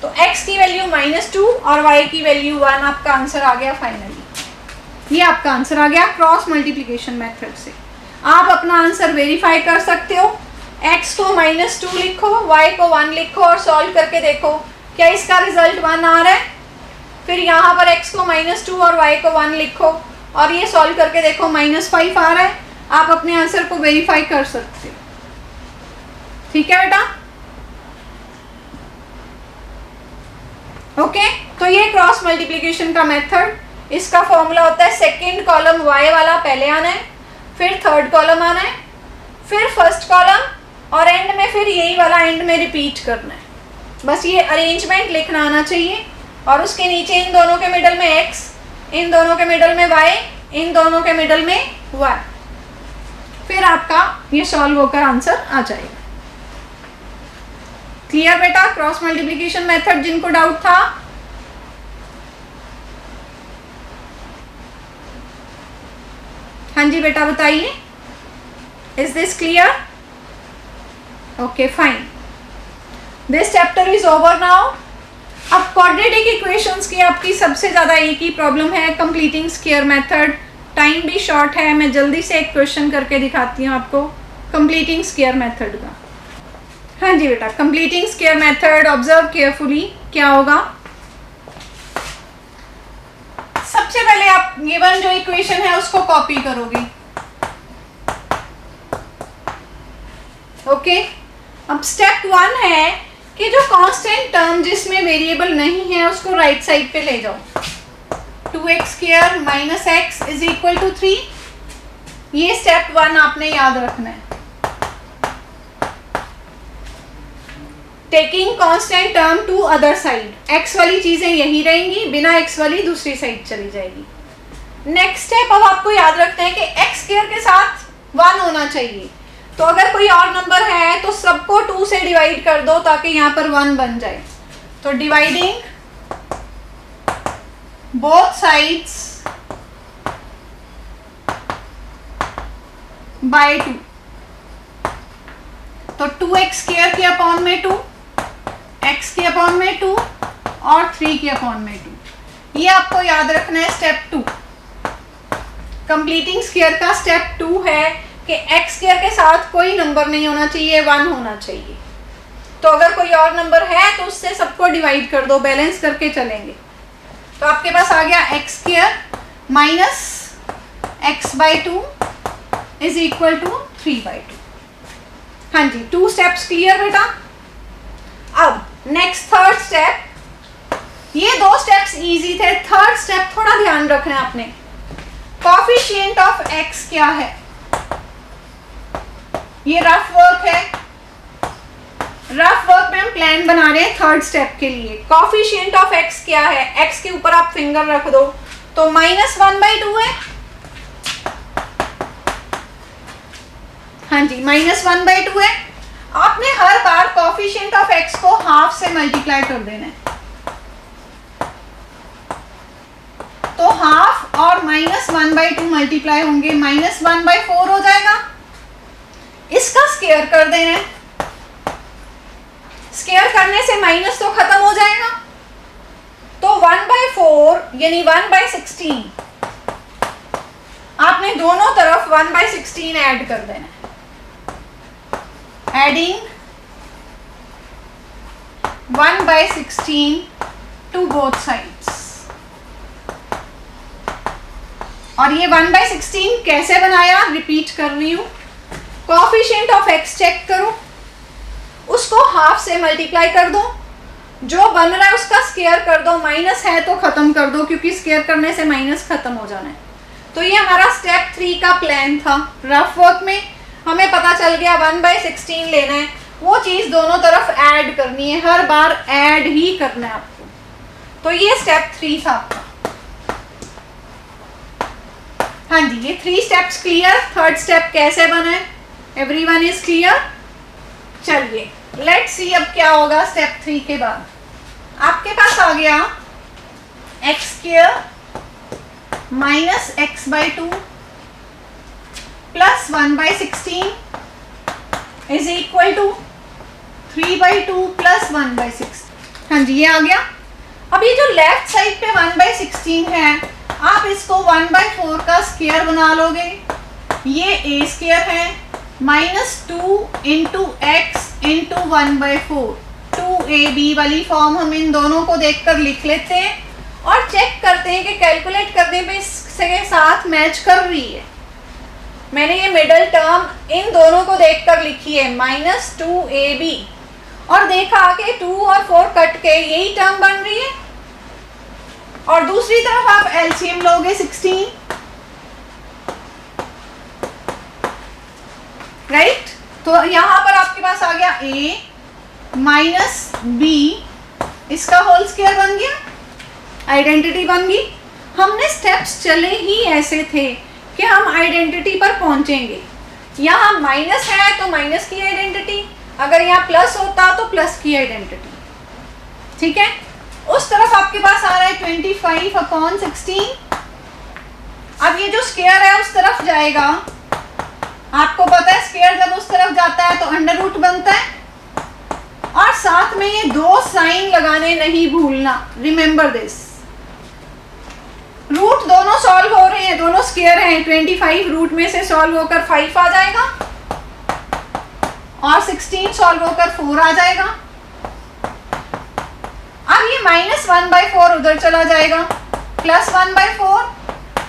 तो x की वैल्यू -2 और y की वैल्यू 1, आपका आंसर आ गया फाइनली। ये आपका आंसर आ गया क्रॉस मल्टीप्लिकेशन मेथड से। आप अपना आंसर वेरीफाई कर सकते हो, x को -2 लिखो, y को 1 लिखो और सॉल्व करके देखो क्या इसका रिजल्ट 1 आ रहा है। फिर यहाँ पर x को -2 और y को 1 लिखो और ये सॉल्व करके देखो -5 आ रहा है। आप अपने आंसर को वेरीफाई कर सकते हो। ठीक है बेटा, ओके। तो ये क्रॉस मल्टीप्लिकेशन का मेथड, इसका फॉर्मूला होता है सेकंड कॉलम y वाला पहले आना है, फिर थर्ड कॉलम आना है, फिर फर्स्ट कॉलम और एंड में फिर यही वाला एंड में रिपीट करना है। बस ये अरेंजमेंट लिखना आना चाहिए और उसके नीचे इन दोनों के मिडल में x, इन दोनों के मिडल में y, इन दोनों के मिडल में y, फिर आपका ये सॉल्व होकर आंसर आ जाएगा। क्लियर बेटा, क्रॉस मल्टीप्लिकेशन मेथड जिनको डाउट था। हाँ जी बेटा बताइए, is this clear? Okay fine, this chapter is over now. अब क्वाड्रेटिक इक्वेशंस की आपकी सबसे ज़्यादा एक ही प्रॉब्लम है, कंप्लीटिंग स्क्वायर मेथड। टाइम भी शॉर्ट है, मैं जल्दी से एक क्वेश्चन करके दिखाती हूँ आपको कंप्लीटिंग स्क्वायर मेथड का। हाँ जी बेटा, completing square method, observe carefully क्या होगा। सबसे पहले आप गिवन जो इक्वेशन है उसको कॉपी करोगे, ओके। अब स्टेप 1 है कि जो कांस्टेंट टर्म जिसमें वेरिएबल नहीं है उसको राइट साइड पे ले जाओ। 2x² - x = 3, ये स्टेप 1 आपने याद रखना है। Taking constant term to other side, x वाली चीजें यही रहेंगी, बिना x वाली दूसरी साइड चली जाएगी। नेक्स्ट स्टेप अब आपको याद रखना है कि x² के साथ 1 होना चाहिए। तो अगर कोई और नंबर है तो सबको 2 से डिवाइड कर दो ताकि यहाँ पर 1 बन जाए। तो डिवाइडिंग बोथ साइड्स बाय 2, तो 2x² के अपॉन में 2, x के अपॉन में 2 और 3 के अपॉन में 2। ये आपको याद रखना है स्टेप 2। कंप्लीटिंग स्क्वायर का स्टेप 2 है कि x² के साथ कोई नंबर नहीं होना चाहिए, 1 होना चाहिए। तो अगर कोई और नंबर है तो उससे सबको डिवाइड कर दो, बैलेंस करके चलेंगे। तो आपके पास आ गया x² - x/2 = 3/2। हाँ जी, 2 स्टेप्स क्लियर बेटा। अब नेक्स्ट थर्ड स्टेप, ये 2 स्टेप्स इजी थे, थर्ड स्टेप थोड़ा ध्यान रखना है आपने। कोएफिशिएंट ऑफ x क्या है, ये रफ वर्क है, रफ वर्क में हम प्लान बना रहे हैं थर्ड स्टेप के लिए। कोएफिशिएंट ऑफ x क्या है, x के ऊपर आप फिंगर रख दो तो -1/2 है। हाँ जी, -1/2 है। आपने हर बार कोएफिशिएंट ऑफ x को हाफ से मल्टीप्लाई कर देना है, तो हाफ और -1/2 मल्टीप्लाई होंगे, -1/4 हो जाएगा। इसका स्क्वायर कर देना है, स्क्वायर करने से माइनस तो खत्म हो जाएगा, तो 1/4 यानी 1/16। आपने दोनों तरफ 1/16 ऐड कर देना है। Adding 1/16 to both sides. और ये 1/16 कैसे बनाया, रिपीट कर रही हूं। कोएफिशिएंट ऑफ x चेक करो, उसको हाफ से मल्टीप्लाई कर दो, जो बन रहा है उसका स्क्वायर कर दो, माइनस है तो खत्म कर दो क्योंकि स्क्वायर करने से माइनस खत्म हो जाना है। तो ये हमारा स्टेप 3 का प्लान था रफ वर्क में। हमें पता चल गया 1/16 लेना है, वो चीज़ दोनों तरफ ऐड करनी है, हर बार ऐड ही करना है आपको। तो ये स्टेप 3 था आपका। हाँ जी, ये 3 स्टेप्स क्लियर। थर्ड स्टेप कैसे बना है, एवरीवन इज क्लियर? चलिए लेट्स सी अब क्या होगा स्टेप 3 के बाद। आपके पास आ गया x² minus x/2 plus 1/16 is equal to 3/2 plus 1/16। हाँ जी, ये आ गया। अब ये जो लेफ्ट साइड पे 1/16 है, आप इसको 1/4 का स्क्वायर बना लोगे। ये a² है minus 2 into x into 1/4, 2ab वाली फॉर्म हम इन दोनों को देखकर लिख लेते हैं और चेक करते हैं कि कैलकुलेट करने पे इसके साथ मैच कर रही है। मैंने ये मिडल टर्म इन दोनों को देखकर लिखी है माइनस 2ab, और देखा कि 2 और 4 कट के यही टर्म बन रही है। और दूसरी तरफ आप एलसीएम लोगे 16, राइट? तो यहां पर आपके पास आ गया a माइनस b, इसका होल स्क्वायर बन गया, आइडेंटिटी बन गई। हमने स्टेप्स चले ही ऐसे थे कि हम आइडेंटिटी पर पहुंचेंगे। यहाँ माइनस है तो माइनस की आइडेंटिटी, अगर यहाँ प्लस होता तो प्लस की आइडेंटिटी, ठीक है? उस तरफ आपके पास आ रहा है 25/16। अब ये जो स्क्वायर है उस तरफ जाएगा, आपको पता है स्क्वायर जब उस तरफ जाता है तो अंडर रूट बनता है। और साथ में ये 2 साइन लगाने नहीं भूलना, रिमेंबर दिस। रूट दोनों सॉल्व हो रहे हैं, दोनों स्क्वायर हैं। 25 रूट में से सॉल्व होकर 5 आ जाएगा और 16 सॉल्व होकर 4 आ जाएगा। अब ये माइनस 1/4 उधर चला जाएगा, प्लस 1/4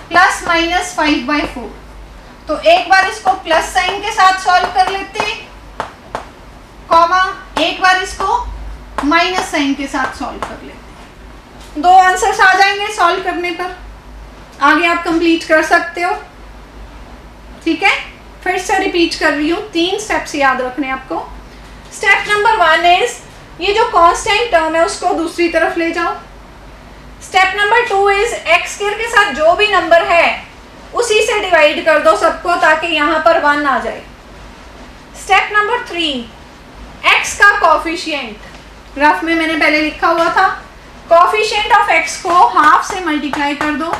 प्लस माइनस 5/4। तो एक बार इसको प्लस साइन के साथ सॉल्व कर लेते हैं, कॉमा एक बार इसको माइनस साइन के साथ सॉल्व कर लेते हैं। 2 आंसर्स आ जाएंगे सॉल्व करने पर। आगे आप कंप्लीट कर सकते हो, ठीक है? फिर से रिपीट कर रही हूँ, 3 स्टेप्स याद रखने आपको। स्टेप नंबर 1 इज ये जो कांस्टेंट टर्म है उसको दूसरी तरफ ले जाओ। स्टेप नंबर 2 इज x² के साथ जो भी नंबर है उसी से डिवाइड कर दो सबको, ताकि यहाँ पर 1 आ जाए। स्टेप नंबर 3, x का कोफिशिएंट, रफ में मैंने पहले लिखा हुआ था, कोफिशिएंट ऑफ x को हाफ से मल्टीप्लाई कर दो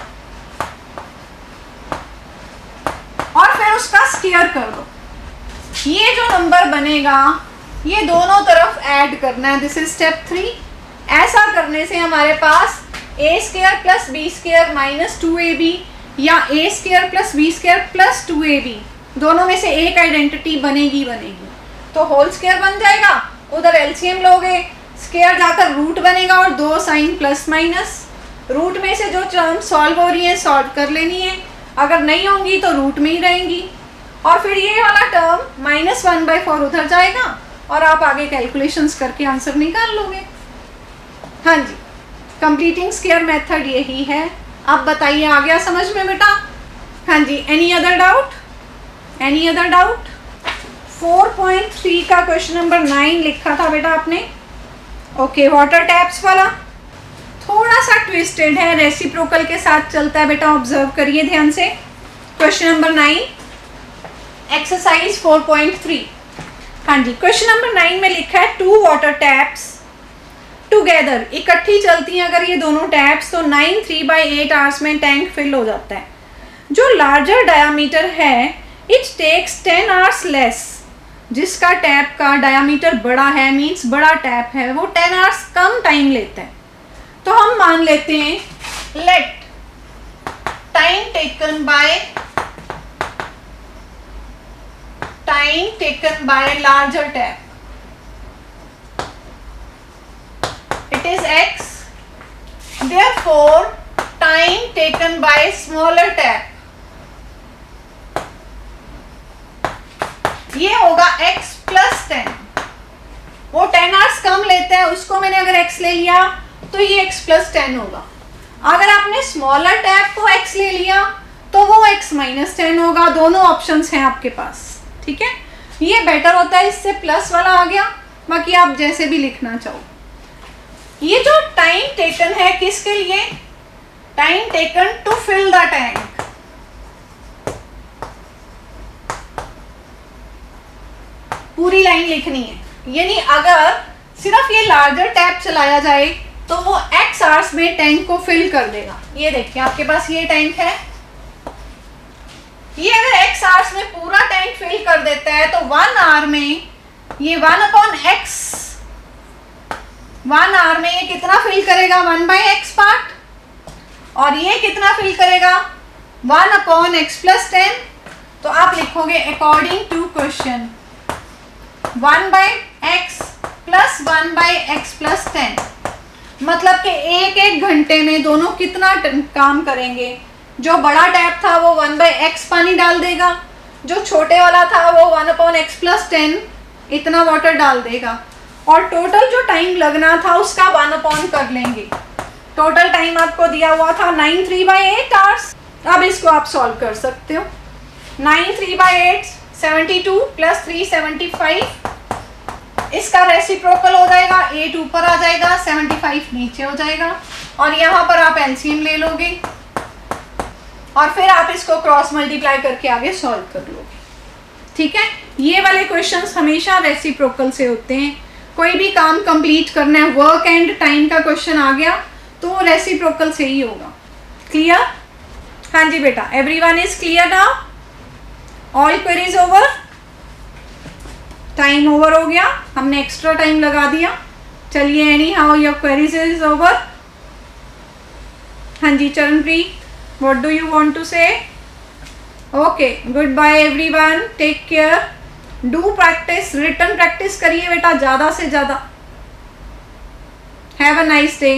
और फिर उसका स्क्वायर कर दो। ये जो नंबर बनेगा ये दोनों तरफ ऐड करना है, दिस इज स्टेप 3। ऐसा करने से हमारे पास a² plus b² minus 2ab या a² plus b² plus 2ab, दोनों में से एक आइडेंटिटी बनेगी। तो होल स्क्वायर बन जाएगा, उधर एलसीएम लोगे, स्क्वायर जाकर रूट बनेगा और 2 साइन प्लस माइनस। रूट में से जो टर्म सॉल्व हो रही है सॉल्व कर लेनी है, अगर नहीं होंगी तो रूट में ही रहेंगी। और फिर ये वाला टर्म माइनस 1/4 उधर जाएगा और आप आगे कैलकुलेशंस करके आंसर निकाल लोगे। हाँ जी, कंप्लीटिंग स्क्वायर मेथड यही है। अब बताइए, आ गया समझ में बेटा? हाँ जी, any other doubt? Any other doubt? 4.3 का क्वेश्चन नंबर 9 लिखा था बेटा आपने। ओके, वाटर टैप्स वाला थोड़ा सा ट्विस्टेड है, रेसिप्रोकल के साथ चलता है बेटा, ऑब्जर्व करिए ध्यान से। Question number 9 exercise 4.3। हाँ जी, क्वेश्चन नंबर 9 में लिखा है 2 वाटर टैप्स टुगेदर, इकट्ठी चलती हैं अगर ये दोनों टैप्स, तो 9 3/8 आवर्स में टैंक फिल हो जाता है। जो लार्जर डायामीटर है इट टेक्स 10 आवर्स लेस, जिसका टैप का डायामीटर बड़ा है, मीन्स बड़ा टैप है, वो 10 आवर्स कम टाइम लेता है। तो हम मान लेते हैं let time taken by larger tap, it is x, therefore time taken by smaller tap ये होगा x प्लस 10। वो 10 आवर्स कम लेता है, उसको मैंने अगर x ले लिया तो ये x प्लस 10 होगा। अगर आपने स्मॉलर टैप को x ले लिया तो वो x माइनस 10 होगा। दोनों ऑप्शंस हैं आपके पास। ठीक है, ये बेटर होता है, इससे प्लस वाला आ गया, बाकी आप जैसे भी लिखना चाहो। ये जो टाइम टेकन है किसके लिए, time taken to fill the tank, पूरी लाइन लिखनी है, यानी अगर सिर्फ ये लार्जर टैप चलाया जाए तो वो x आवर्स में टैंक को फिल कर देगा। ये देखिए आपके पास ये टैंक है, ये अगर x आवर्स में पूरा टैंक फिल कर देता है तो 1 आवर में ये 1/x, 1 आवर में ये कितना फिल करेगा, 1/x पार्ट, और ये कितना फिल करेगा, 1/x + 10। तो आप लिखोगे according to question 1/x + 1/x + 10, मतलब कि एक घंटे में दोनों कितना काम करेंगे। जो बड़ा टैप था वो 1/x पानी डाल देगा, जो छोटे वाला था वो 1/x + 10 इतना वाटर डाल देगा, और टोटल जो टाइम लगना था उसका 1/, कर लेंगे। टोटल टाइम आपको दिया हुआ था 9 3/8 आवर्स। अब इसको आप सॉल्व कर सकते हो। 9 3/8 72 + 3 75, इसका रेसिप्रोकल हो जाएगा, 8 ऊपर आ जाएगा, 75 नीचे हो जाएगा, और यहाँ पर आप एलसीएम ले लोगे और फिर आप इसको क्रॉस मल्टीप्लाई करके आगे सॉल्व कर लोगे। ठीक है, ये वाले क्वेश्चंस हमेशा रेसिप्रोकल से होते हैं। कोई भी काम कंप्लीट करना है, वर्क एंड टाइम का क्वेश्चन आ गया तो वो रेसिप्रोकल से ही होगा। क्लियर? हाँ जी बेटा, everyone is clear now? All queries over? Time over हो गया, हमने एक्स्ट्रा टाइम लगा दिया। चलिए, anyhow your queries is over. हाँ जी Charanpreet, what do you want to say? Okay, good bye everyone, take care, do practice, written practice करिए बेटा ज़्यादा से ज़्यादा। Have a nice day.